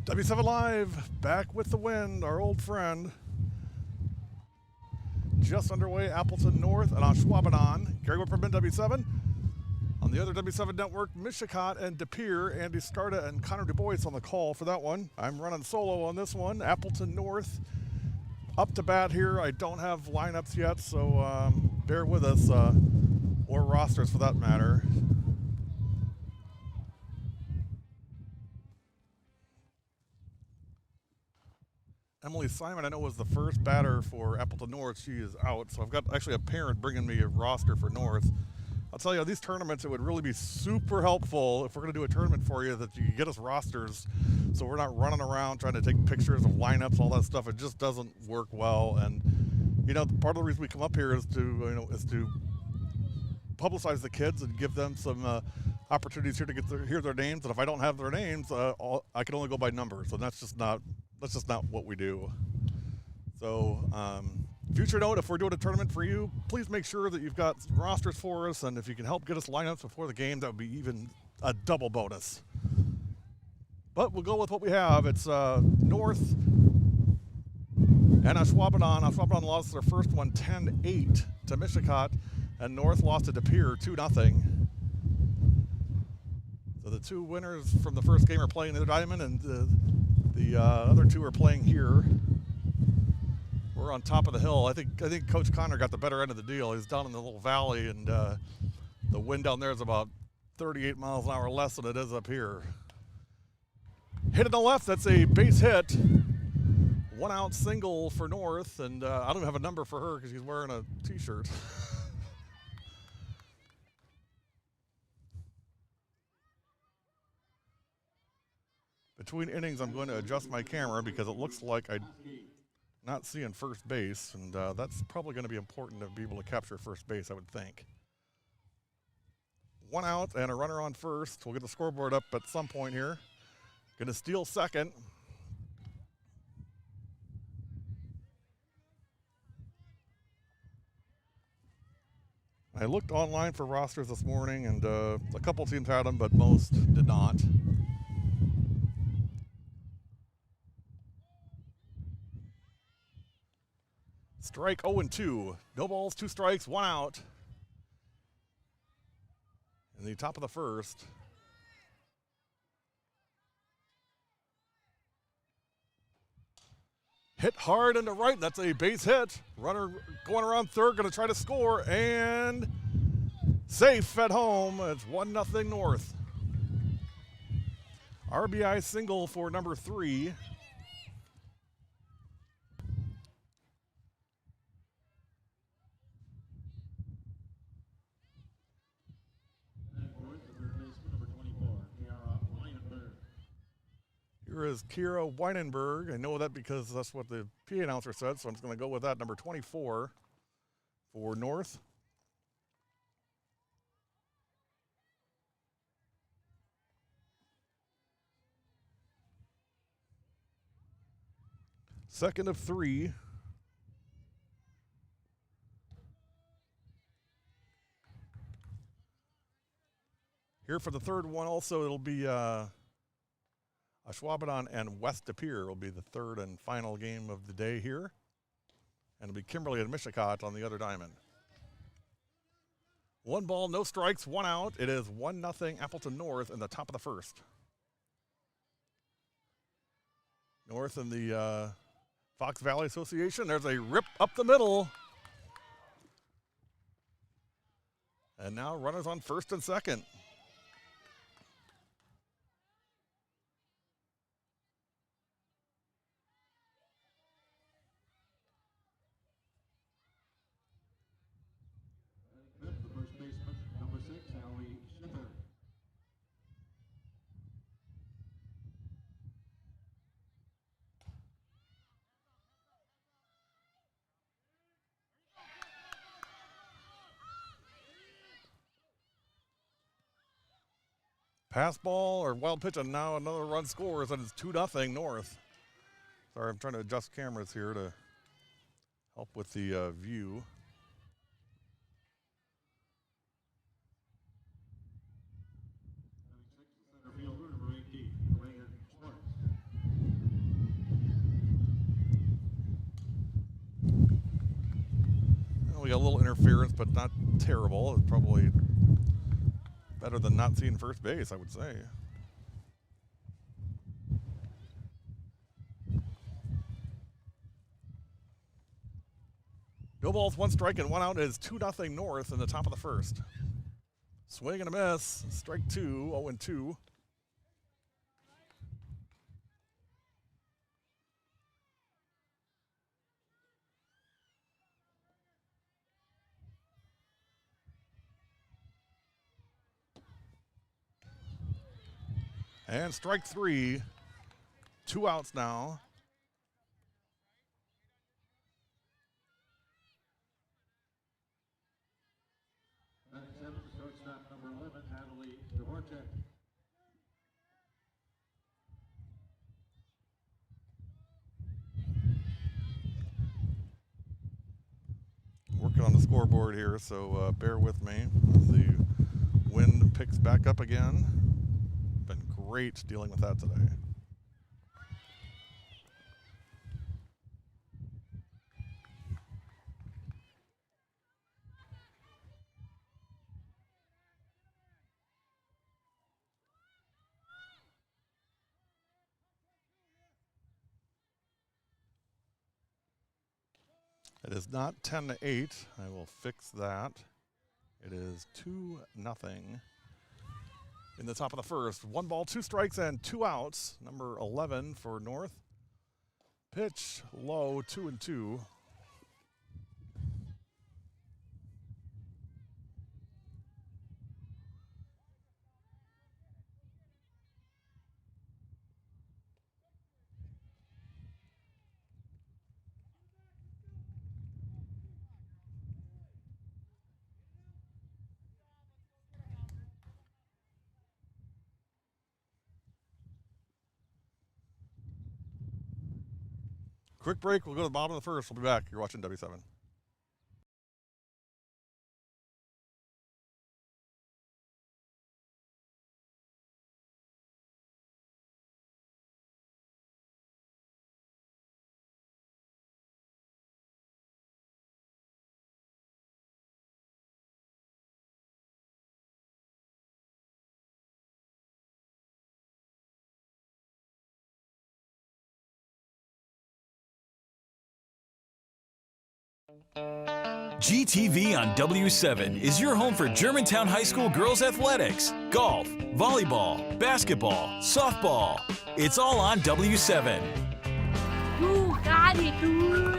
W7 Live, back with the wind, our old friend. Just underway, Appleton North and Ashwaubenon. Gary Whipperman, W7. On the other W7 network, Mishicot and De Pere, Andy Scarta and Connor Du Bois on the call for that one. I'm running solo on this one. Appleton North up to bat here. I don't have lineups yet, so bear with us, or rosters for that matter. Emily Simon, I know, was the first batter for Appleton North. She is out, so I've got actually a parent bringing me a roster for North. I'll tell you, these tournaments, it would really be super helpful if we're going to do a tournament for you that you can get us rosters so we're not running around trying to take pictures of lineups, all that stuff. It just doesn't work well. And, you know, part of the reason we come up here is to publicize the kids and give them some opportunities here to hear their names. And if I don't have their names, I can only go by numbers. So that's just not what we do. So, future note, if we're doing a tournament for you, please make sure that you've got rosters for us, and if you can help get us lineups before the game, that would be even a double bonus. But we'll go with what we have. It's North and Ashwaubenon. Ashwaubenon lost their first one 10-8 to Mishicot, and North lost to De Pere 2-0. So the two winners from the first game are playing the diamond, and the other two are playing here. We're on top of the hill. I think Coach Connor got the better end of the deal. He's down in the little valley, and the wind down there is about 38 miles an hour less than it is up here. Hit in the left, that's a base hit. 1 out single for North, and I don't even have a number for her because she's wearing a t-shirt. Between innings, I'm going to adjust my camera because it looks like I'm not seeing first base, and that's probably going to be important to be able to capture first base, I would think. 1 out and a runner on first. We'll get the scoreboard up at some point here. Going to steal second. I looked online for rosters this morning, and a couple teams had them, but most did not. Strike 0-2. No balls, 2 strikes, 1 out. In the top of the first. Hit hard into right. That's a base hit. Runner going around third, going to try to score, and safe at home. It's 1-0 North. RBI single for number 3. Here is Kira Weinenberg. I know that because that's what the PA announcer said, so I'm just going to go with that. Number 24 for North. Second of 3. Here for the third one also, it'll be Ashwaubenon and West De Pere will be the third and final game of the day here. And it'll be Kimberly and Mishicot on the other diamond. 1 ball, no strikes, 1 out. It is 1-0 Appleton North in the top of the first. North in the Fox Valley Association. There's a rip up the middle. And now runners on first and second. Pass ball or wild pitch, and now another run scores, and it's 2-0 North. Sorry, I'm trying to adjust cameras here to help with the view. We got a little interference, but not terrible. It's probably better than not seeing first base, I would say. No balls, one strike, and one out. It is 2-0 North in the top of the first. Swing and a miss. Strike two, 0-2. And strike three. 2 outs now. Shortstop number 11, Natalie Dvorak. Working on the scoreboard here, so bear with me as the wind picks back up again. Been great dealing with that today. It is not 10-8. I will fix that. It is 2-0 in the top of the first. 1 ball, 2 strikes, and 2 outs. Number 11 for North. Pitch low, 2-2. Quick break. We'll go to the bottom of the first. We'll be back. You're watching W7. GTV on W7 is your home for Germantown High School girls athletics, golf, volleyball, basketball, softball. It's all on W7. You got it, dude.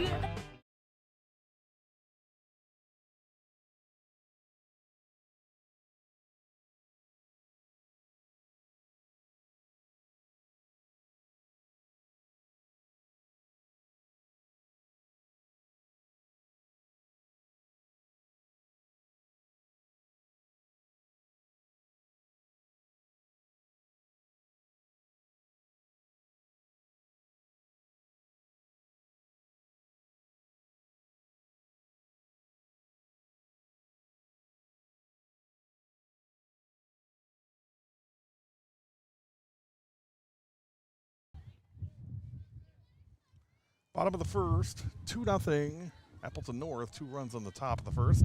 Bottom of the first. 2-0. Appleton North. 2 runs on the top of the first.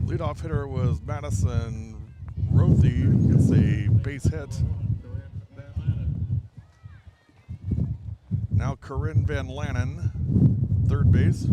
Leadoff hitter was Madison Rothy. Gets a base hit. Now Corinne Van Lannen, third base.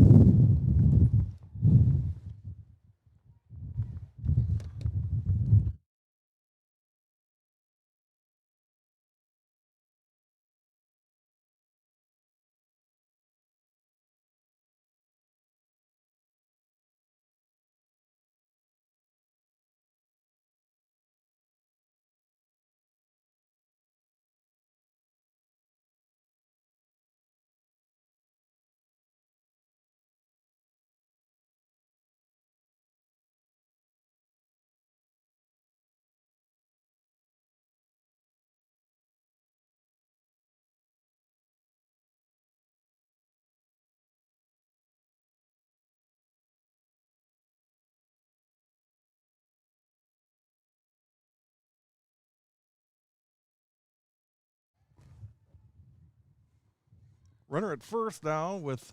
Runner at first now with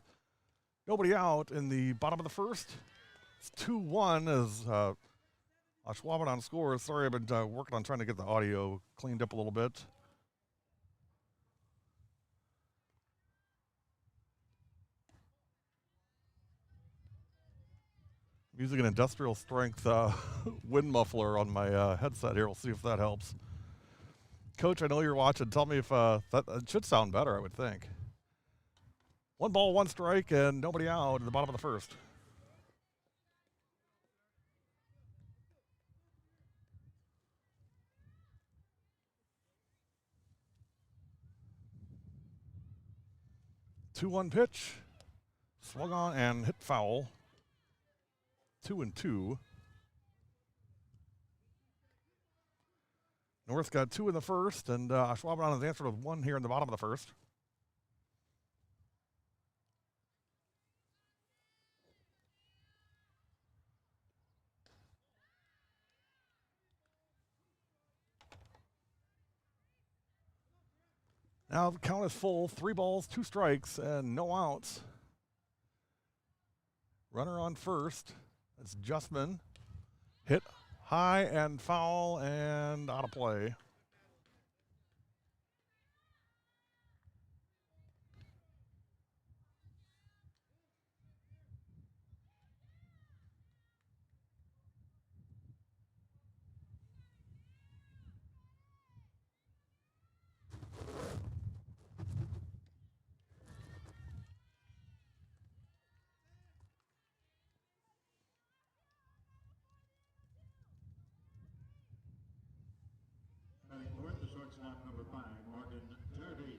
nobody out in the bottom of the first. It's 2-1 as Ashwaubenon scores. Sorry, I've been working on trying to get the audio cleaned up a little bit. I'm using an industrial strength wind muffler on my headset here. We'll see if that helps. Coach, I know you're watching. Tell me if that it should sound better, I would think. 1 ball, 1 strike, and nobody out in the bottom of the first. Two 1 pitch, swung on and hit foul. 2-2. North got 2 in the first, and Ashwaubenon has answered with 1 here in the bottom of the first. Now the count is full, 3 balls, 2 strikes, and no outs. Runner on first. It's Justman. Hit high and foul and out of play. Batting fourth, the shortstop, number 5, Morgan Jardy.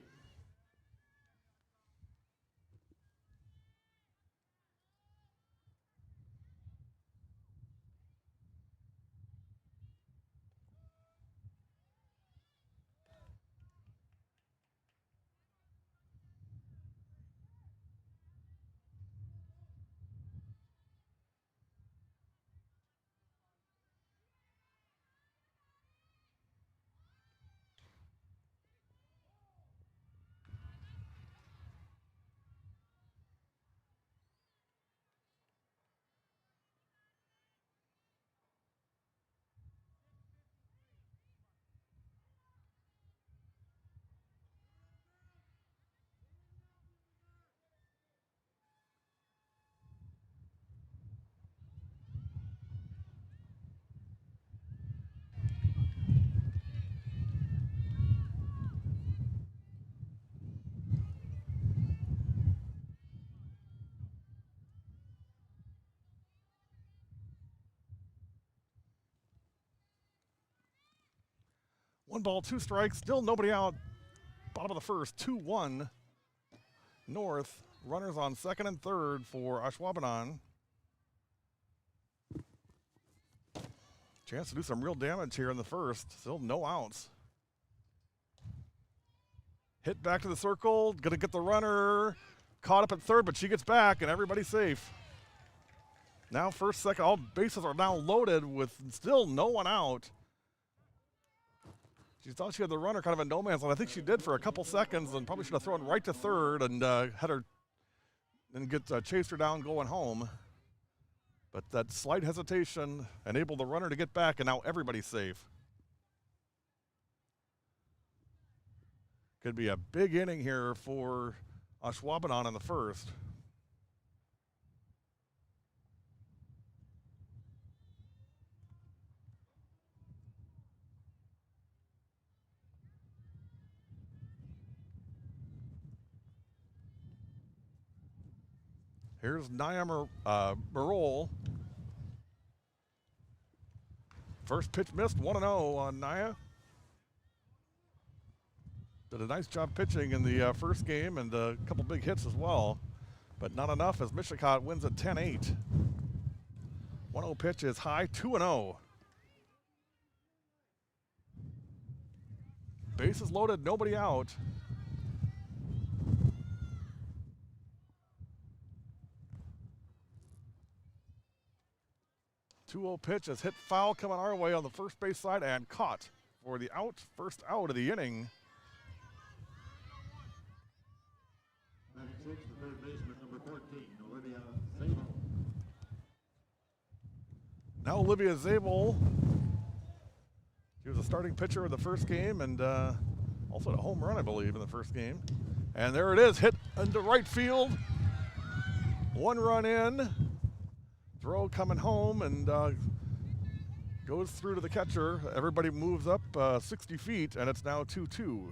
One ball, 2 strikes, still nobody out. Bottom of the first, 2-1. North, runners on second and third for Ashwaubenon. Chance to do some real damage here in the first. Still no outs. Hit back to the circle, gonna get the runner. Caught up at third, but she gets back and everybody's safe. Now first, second, all bases are now loaded with still no one out. She thought she had the runner kind of in no man's land. I think she did for a couple seconds and probably should have thrown right to third and had her and chased her down going home. But that slight hesitation enabled the runner to get back, and now everybody's safe. Could be a big inning here for Ashwaubenon in the first. Here's Naya Marol. First pitch missed, 1-0 on Naya. Did a nice job pitching in the first game and a couple big hits as well, but not enough as Michigan wins at 10-8. 1-0 pitch is high, 2-0. Bases loaded, nobody out. 2-0 pitch is hit foul coming our way on the first base side and caught for the out, first out of the inning. Now Olivia Zabel. She was a starting pitcher in the first game and also had a home run, I believe, in the first game. And there it is, hit into right field. 1 run in. Throw coming home and goes through to the catcher. Everybody moves up 60 feet, and it's now 2-2.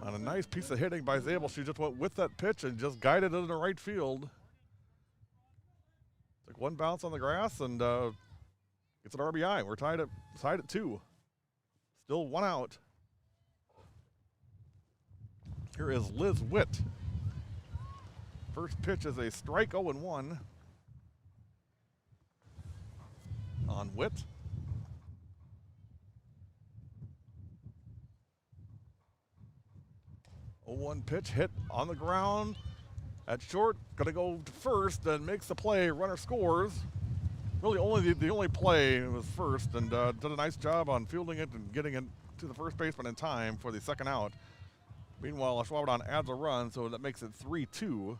On a nice piece of hitting by Zabel, she just went with that pitch and just guided it into right field. Took 1 bounce on the grass and gets an RBI. We're tied at 2. Still 1 out. Here is Liz Witt. First pitch is a strike, 0-1 on Witt. 0-1 pitch hit on the ground at short. Going to go to first and makes the play. Runner scores. Really, the only play was first, and did a nice job on fielding it and getting it to the first baseman in time for the second out. Meanwhile, Ashwaubenon adds a run, so that makes it 3-2.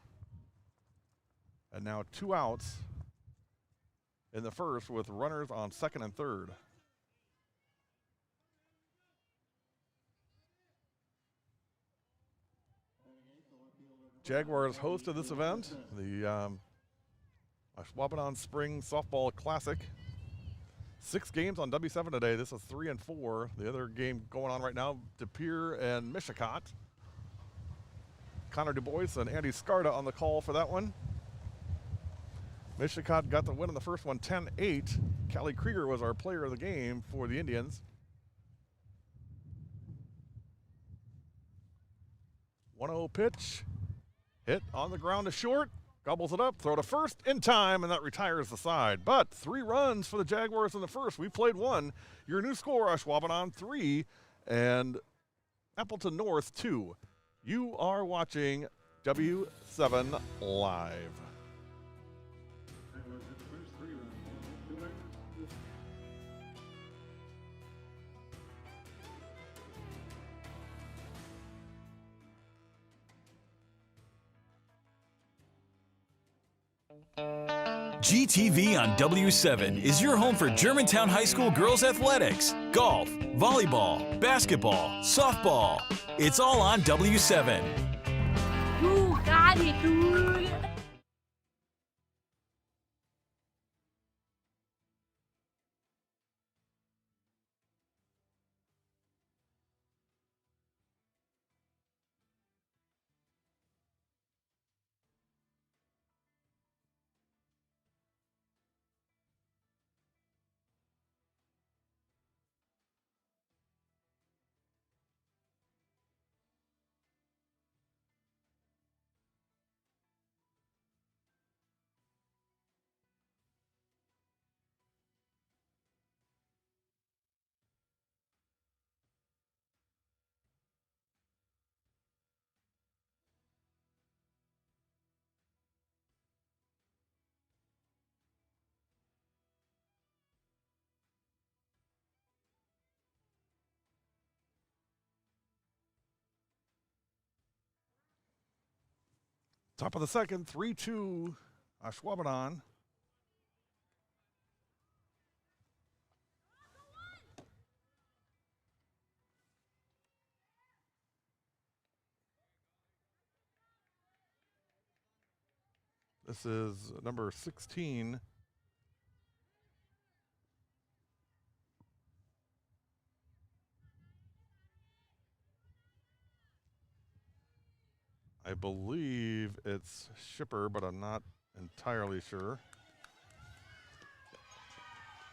And now 2 outs in the first with runners on second and third. Jaguars hosted this event, the Ashwaubenon Spring Softball Classic. 6 games on W7 today. This is 3 and 4. The other game going on right now, De Pere and Mishicot. Connor Du Bois and Andy Scarda on the call for that one. Mishicot got the win in the first one, 10-8. Callie Krieger was our player of the game for the Indians. 1-0 pitch. Hit on the ground to short. Gobbles it up, throw to first in time, and that retires the side. But 3 runs for the Jaguars in the first. We played 1. Your new score, Ashwaubenon 3 and Appleton North 2. You are watching W7 Live. GTV on W7 is your home for Germantown High School girls athletics, golf, volleyball, basketball, softball. It's all on W7. You got it, dude. Top of the second, 3-2, Ashwaubenon. This is number 16. I believe it's Shipper, but I'm not entirely sure.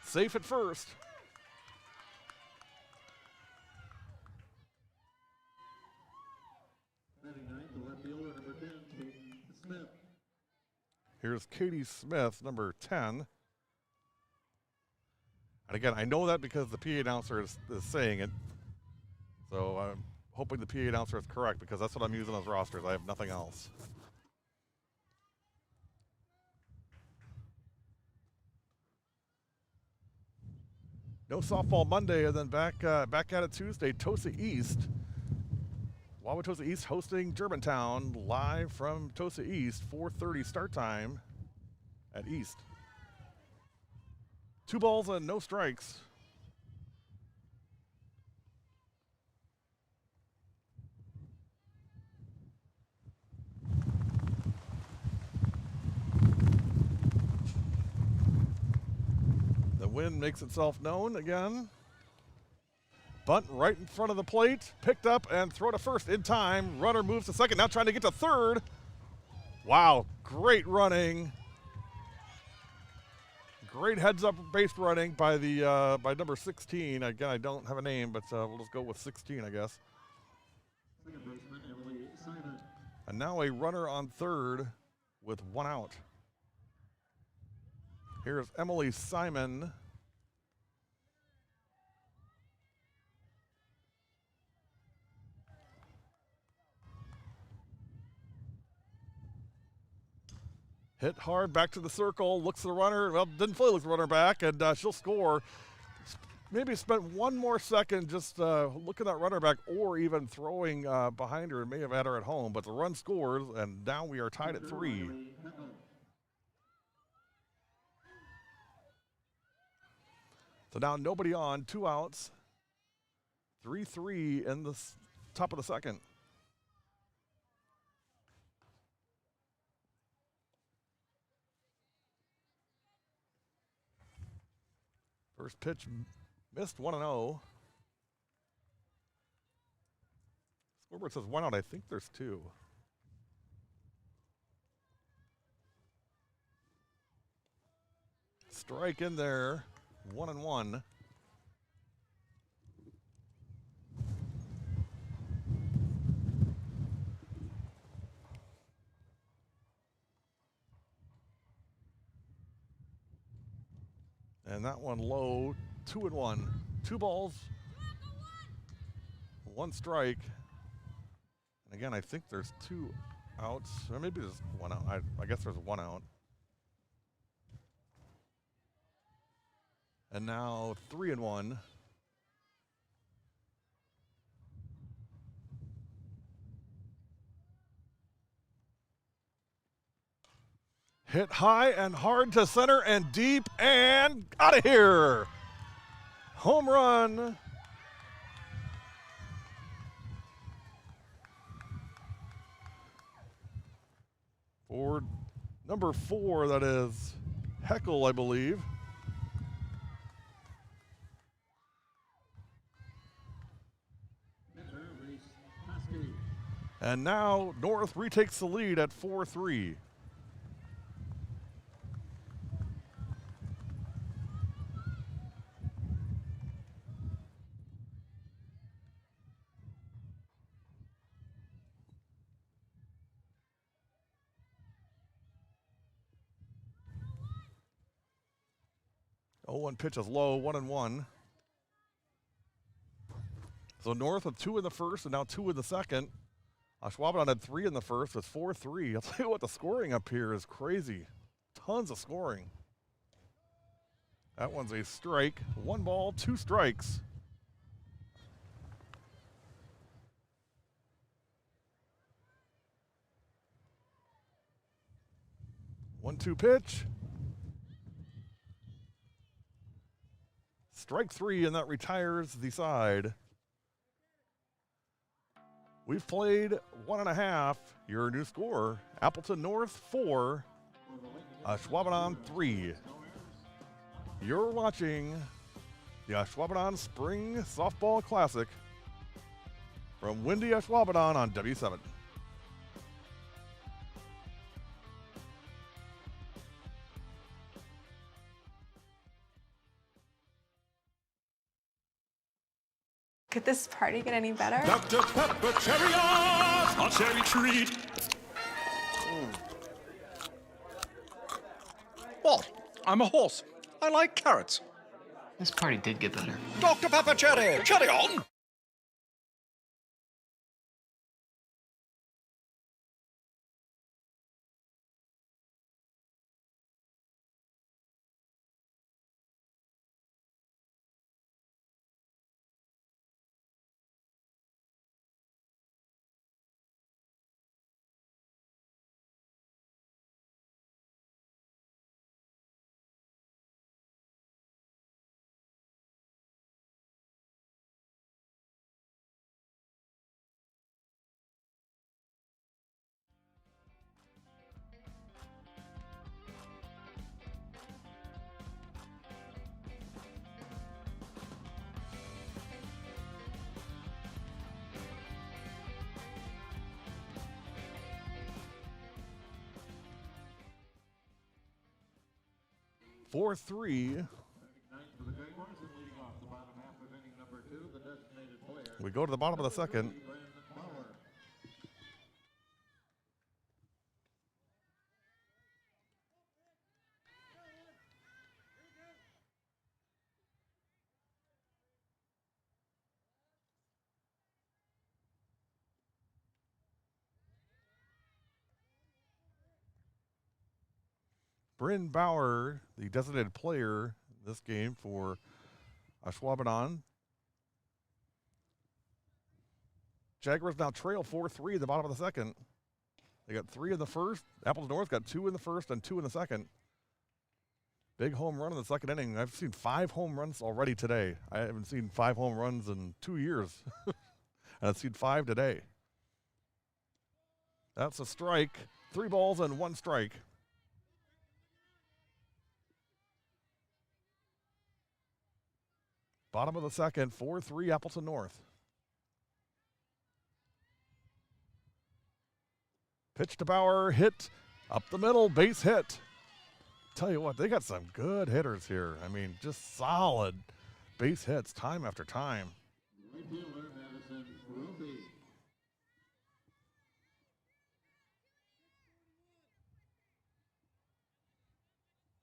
Safe at first. Here's Katie Smith, number 10. And again, I know that because the PA announcer is saying it. So I'm hoping the PA announcer is correct because that's what I'm using as rosters. I have nothing else. No softball Monday, and then back at it Tuesday. Tosa East. Wauwatosa East hosting Germantown live from Tosa East. 4:30 start time. at East. 2 balls and no strikes. The wind makes itself known again. Bunt right in front of the plate, picked up and throw to first in time. Runner moves to second, now trying to get to third. Wow, great running. Great heads-up base running by the by number 16. Again, I don't have a name, but we'll just go with 16, I guess. Second baseman Emily Simon. And now a runner on third with 1 out. Here's Emily Simon. Hit hard, back to the circle, looks at the runner. Well, didn't fully look at the runner back, and she'll score. Maybe spent 1 more second just looking at that runner back or even throwing behind her and may have had her at home. But the run scores, and now we are tied at 3. So now nobody on, 2 outs. 3-3 in the top of the second. First pitch missed, 1-0. Scoreboard says 1 out. I think there's 2. Strike in there, 1-1. And that one low, 2-1. 2 balls, 1 strike. And again, I think there's 2 outs. Or maybe there's 1 out. I guess there's 1 out. And now 3-1. Hit high and hard to center and deep and out of here. Home run. For number 4, that is Heckle, I believe. And now North retakes the lead at 4-3. Oh, 1 pitch is low, 1-1. So North with 2 in the first and now 2 in the second. Ashwaubenon had 3 in the first. It's 4-3. I'll tell you what, the scoring up here is crazy. Tons of scoring. That one's a strike. 1 ball, 2 strikes. One-two pitch. Strike 3, and that retires the side. We've played 1.5. Your new score, Appleton North 4, Ashwaubenon 3. You're watching the Ashwaubenon Spring Softball Classic from windy Ashwaubenon on W7. Could this party get any better? Dr. Pepper Cherry a cherry treat. What? I'm a horse. I like carrots. This party did get better. Dr. Pepper Cherry, cherry on! 4-3. We go to the bottom of the second. Bryn Bauer, the designated player in this game for Ashwaubenon. Jaguars now trail 4-3 at the bottom of the second. They got 3 in the first. Apples North got 2 in the first and 2 in the second. Big home run in the second inning. I've seen 5 home runs already today. I haven't seen 5 home runs in 2 years. And I've seen 5 today. That's a strike. 3 balls and 1 strike. Bottom of the second, 4-3 Appleton North. Pitch to Bauer, hit up the middle, base hit. Tell you what, they got some good hitters here. I mean, just solid base hits time after time.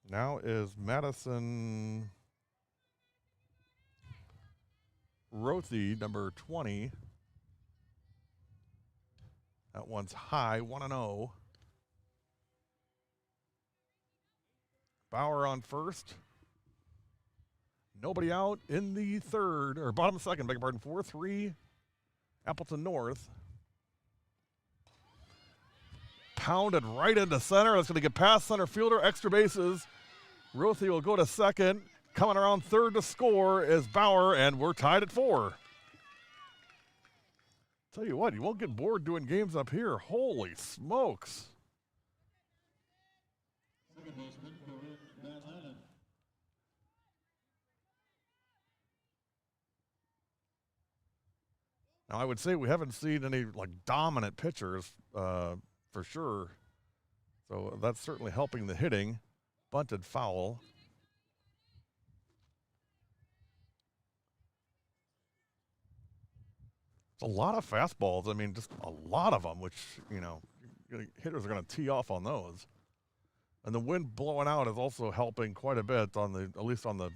Now is Madison Rothy, number 20. That one's high, 1-0. Bauer on first. Nobody out in the third, or bottom of the second, beg your pardon, 4-3 Appleton North. Pounded right into center. That's going to get past center fielder, extra bases. Rothy will go to second. Coming around third to score is Bauer, and we're tied at 4. Tell you what, you won't get bored doing games up here. Holy smokes. Now, I would say we haven't seen any like dominant pitchers for sure. So that's certainly helping the hitting. Bunted foul. It's a lot of fastballs. I mean, just a lot of them, which, you know, hitters are going to tee off on those. And the wind blowing out is also helping quite a bit on the, at least on the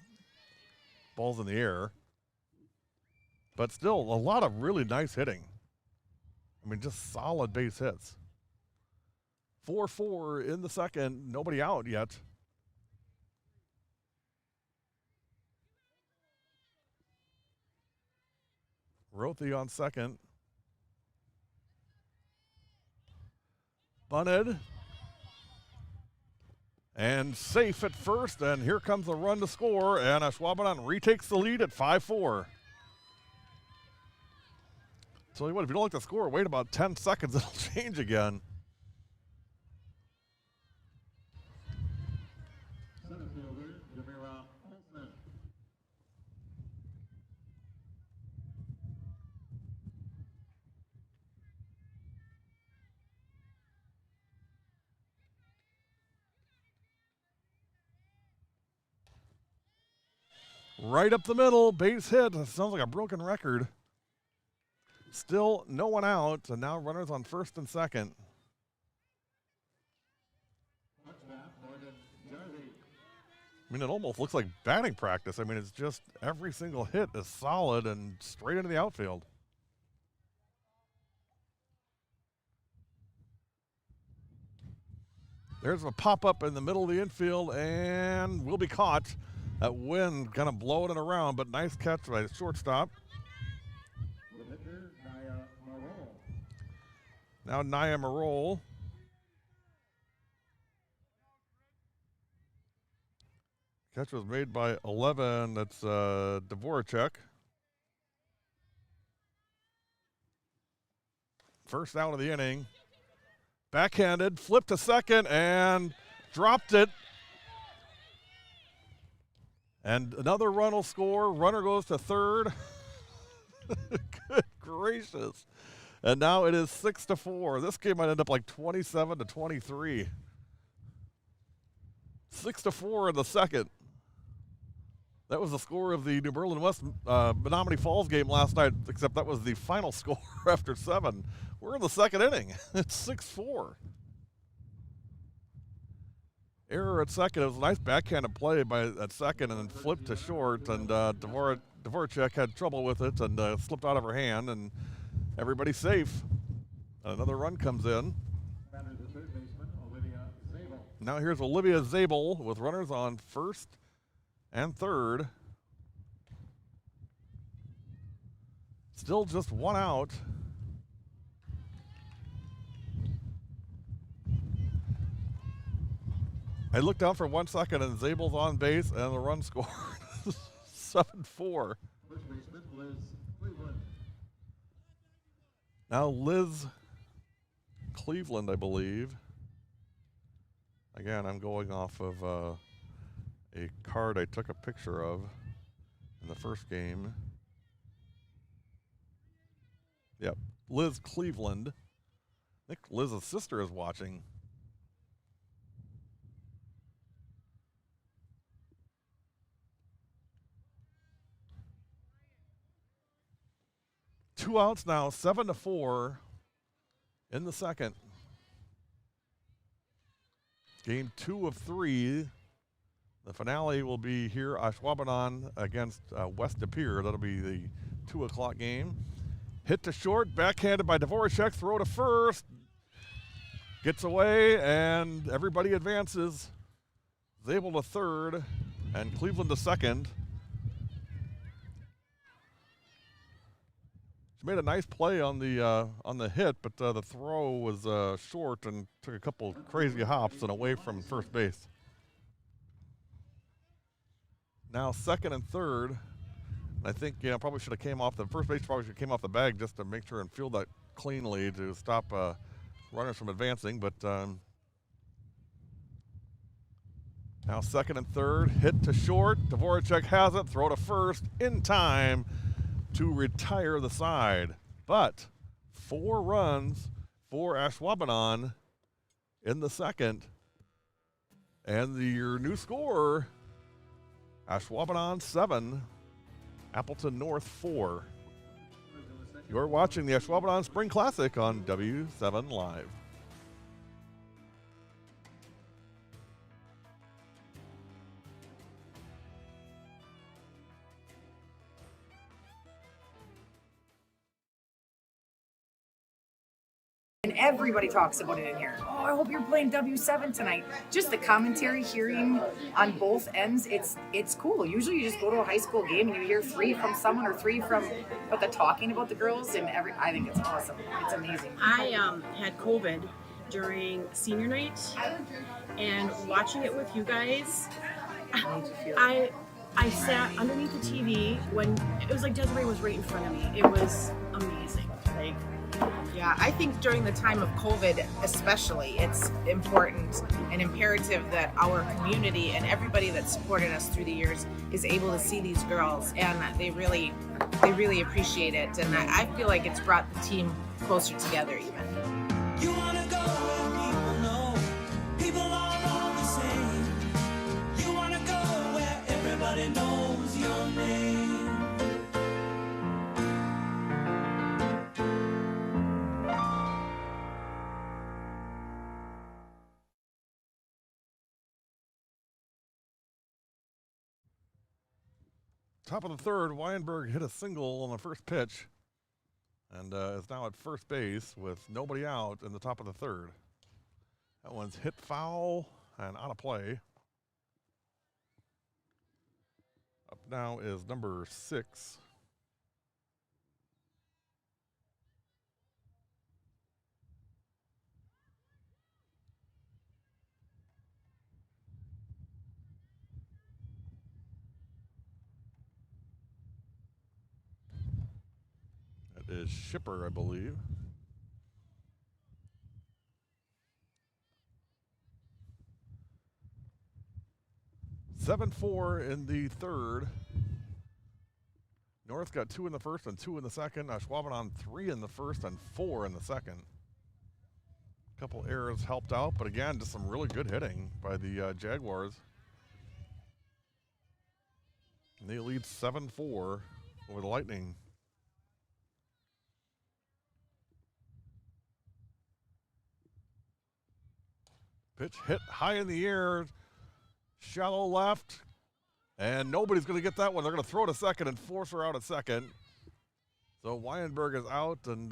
balls in the air. But still, a lot of really nice hitting. I mean, just solid base hits. 4-4 in the second. Nobody out yet. Rothy on second. Bunted. And safe at first. And here comes a run to score. And Ashwaubenon retakes the lead at 5-4. Tell you what, if you don't like the score, wait about 10 seconds. It'll change again. Right up the middle, base hit. That sounds like a broken record. Still no one out, and now runners on first and second. I mean, it almost looks like batting practice. I mean, it's just every single hit is solid and straight into the outfield. There's a pop-up in the middle of the infield, and will be caught. That wind kind of blowing it around, but nice catch by the shortstop. Now Nia Marol. Catch was made by 11. That's Dvoracek. First out of the inning. Backhanded, flipped to second, and dropped it. And another run will score. Runner goes to third. Good gracious. And now it is 6-4. This game might end up like 27-23. 6-4 in the second. That was the score of the New Berlin West Menominee Falls game last night, except that was the final score after 7. We're in the second inning. It's 6-4. Error at second. It was a nice backhanded play at second and then flipped to short, and Dvoracek had trouble with it and slipped out of her hand, and everybody's safe. Another run comes in. Batter, the third baseman, Olivia Zabel. Now here's Olivia Zabel with runners on first and third. Still just one out. I looked down for 1 second and Zabel's on base and the run scored. 7-4. First baseman, Liz Cleveland. Now Liz Cleveland, I believe. Again, I'm going off of a card I took a picture of in the first game. Yep, Liz Cleveland. I think Liz's sister is watching. Two outs now, 7-4 in the second. Game 2 of 3. The finale will be here, Ashwaubenon against West De Pere. That'll be the 2 o'clock game. Hit to short, backhanded by Dvoracek, throw to first. Gets away, and everybody advances. Zabel to third, and Cleveland to second. She made a nice play on the hit, but the throw was short and took a couple crazy hops and away from first base. Now second and third. I think probably should have came off the first base. Probably should have came off the bag just to make sure and field that cleanly to stop runners from advancing. But now second and third, hit to short. Dvoracek has it. Throw to first in time to retire the side. But 4 runs for Ashwaubenon in the second. And your new score, Ashwaubenon 7, Appleton North 4. You're watching the Ashwaubenon Spring Classic on W7 Live. And everybody talks about it in here. Oh, I hope you're playing W7 tonight. Just the commentary, hearing on both ends, it's cool. Usually you just go to a high school game and you hear 3 from someone or 3 from, but the talking about the girls and I think it's awesome. It's amazing. I had COVID during senior night, and watching it with you guys, I sat underneath the TV when it was like Desiree was right in front of me. It was amazing. Like, yeah, I think during the time of COVID especially, it's important and imperative that our community and everybody that supported us through the years is able to see these girls, and they really appreciate it, and I feel like it's brought the team closer together even. You wanna go where people know people are all the same. You wanna go where everybody knows your name. Top of the third, Weinberg hit a single on the first pitch and is now at first base with nobody out in the top of the third. That one's hit foul and out of play. Up now is number 6. Is Shipper, I believe. Seven-4 in the third. North got 2 in the first and 2 in the second. Ashwaubenon 3 in the first and 4 in the second. A couple errors helped out, but again, just some really good hitting by the Jaguars. And they lead 7-4 over the Lightning. Pitch hit high in the air, shallow left, and nobody's going to get that one. They're going to throw to second and force her out at second. So Weinberg is out, and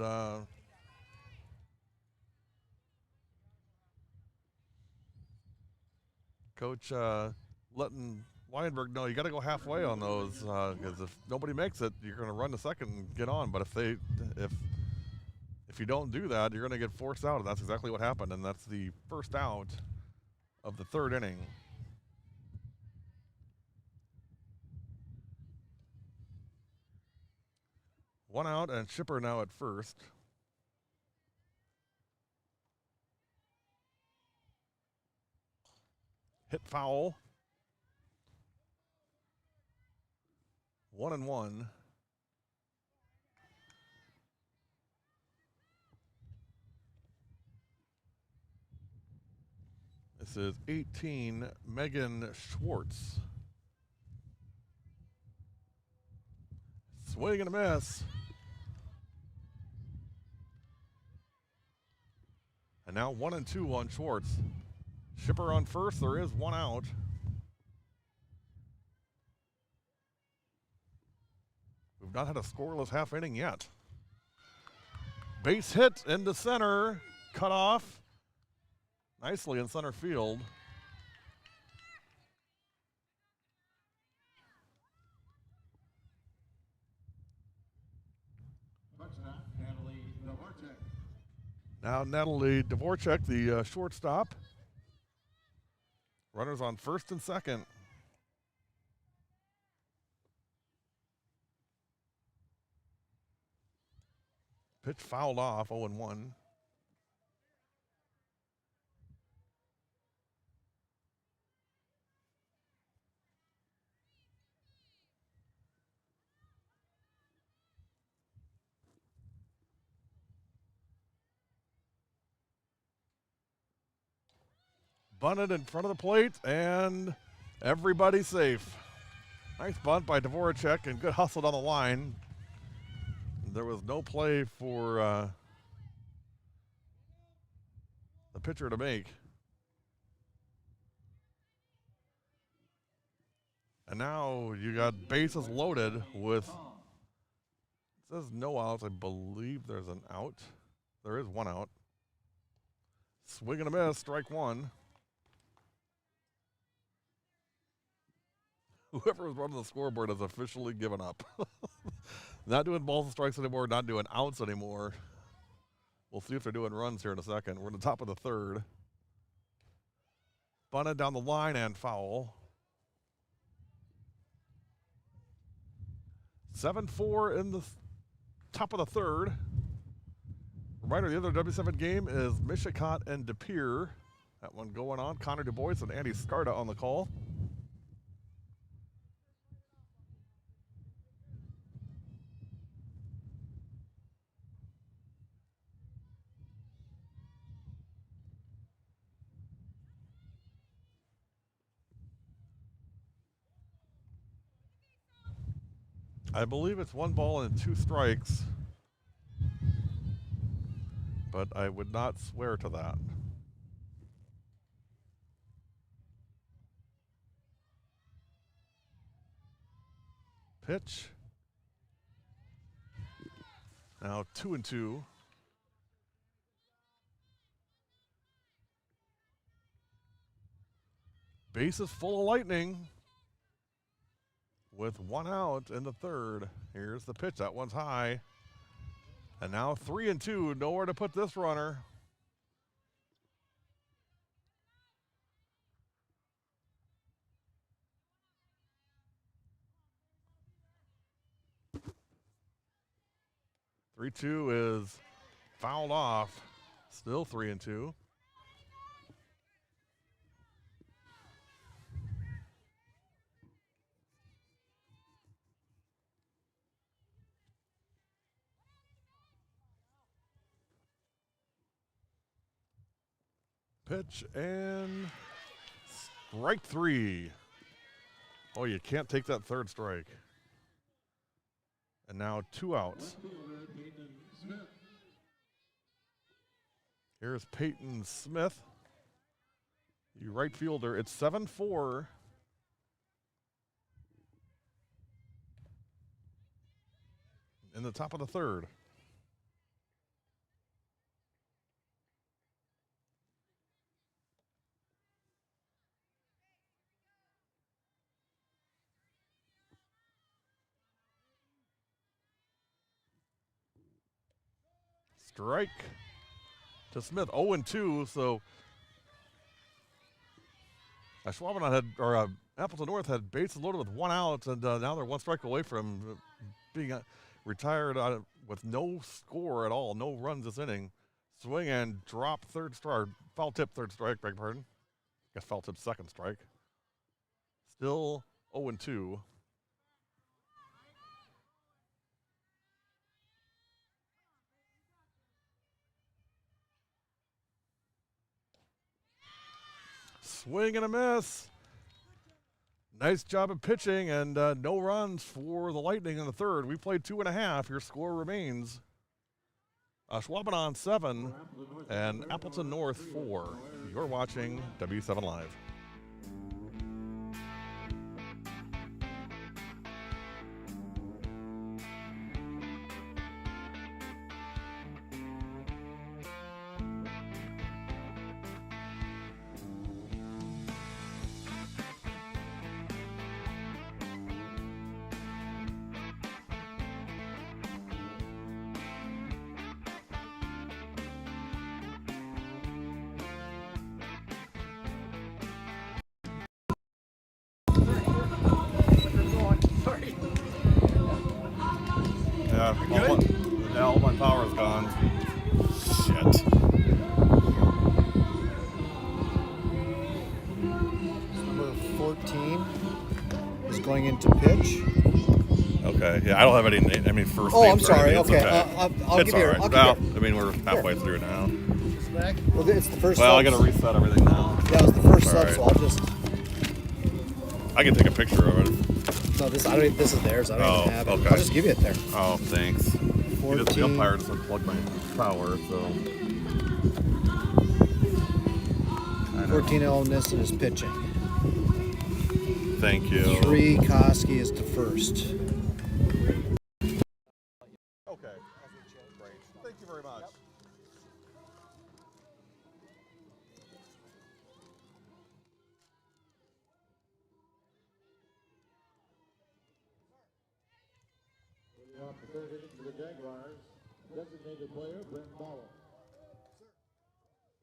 Coach letting Weinberg know you got to go halfway on those, because if nobody makes it, you're going to run to second and get on. But if you don't do that, you're going to get forced out, and that's exactly what happened. And that's the first out of the third inning. One out, and Shipper now at first. Hit foul. 1-1. This is 18, Megan Schwartz. Swing and a miss. And now 1-2 on Schwartz. Shipper on first. There is one out. We've not had a scoreless half inning yet. Base hit into center. Cut off. Nicely in center field. Now Natalie Dvorak, the shortstop. Runners on first and second. Pitch fouled off, 0-1. Bunted in front of the plate, and everybody's safe. Nice bunt by Dvorak, and good hustle down the line. There was no play for the pitcher to make. And now you got bases loaded with, it says no outs. I believe there's an out. There is one out. Swing and a miss, strike one. Whoever was running the scoreboard has officially given up. Not doing balls and strikes anymore, not doing outs anymore. We'll see if they're doing runs here in a second. We're in the top of the third. Bunted down the line and foul. 7-4 in the top of the third. Reminder, the other W7 game is Michicot and De Pere. That one going on. Connor Du Bois and Andy Scarda on the call. I believe it's 1 ball and 2 strikes, but I would not swear to that. Pitch. Now 2-2. Bases full of Lightning. With 1 out in the third. Here's the pitch. That one's high. And now 3-2. Nowhere to put this runner. (3-2) is fouled off. Still 3-2. Pitch and strike 3. Oh, you can't take that third strike. And now 2 outs. Here's Peyton Smith, the right fielder. It's 7-4. In the top of the third. Strike to Smith, 0-2. So Ashwaubenon had, or Appleton North had bases loaded with 1 out, and now they're 1 strike away from being retired with no score at all, no runs this inning. Swing and drop third strike, foul tip third strike, beg pardon. Guess foul tip second strike. Still 0-2. Swing and a miss. Nice job of pitching, and no runs for the Lightning in the third. We played 2.5. Your score remains Ashwaubenon 7 and Appleton North 4. You're watching W7 Live. Yeah, all my power's gone. Shit. Number 14 is going into pitch. Okay, yeah, I don't have any, first Oh, names. I'm sorry. It's Okay, okay. I'll It's give you. all right. I'll Well, I mean, we're halfway through now. Well, it's the first. Well, I sub, got to reset everything now. That was the first All sub, right. so I'll just. I can take a picture of it. No, this I don't. This is theirs. I don't even have it. Okay. I'll just give you it there. Oh, thanks. 14. The umpire just unplugged my power, so. 14 L Nissen is pitching. Thank you. 3 Koski is to first. Okay. Great. Thank you very much. Off the third inning for the Jaguars, designated player Brent Bauer.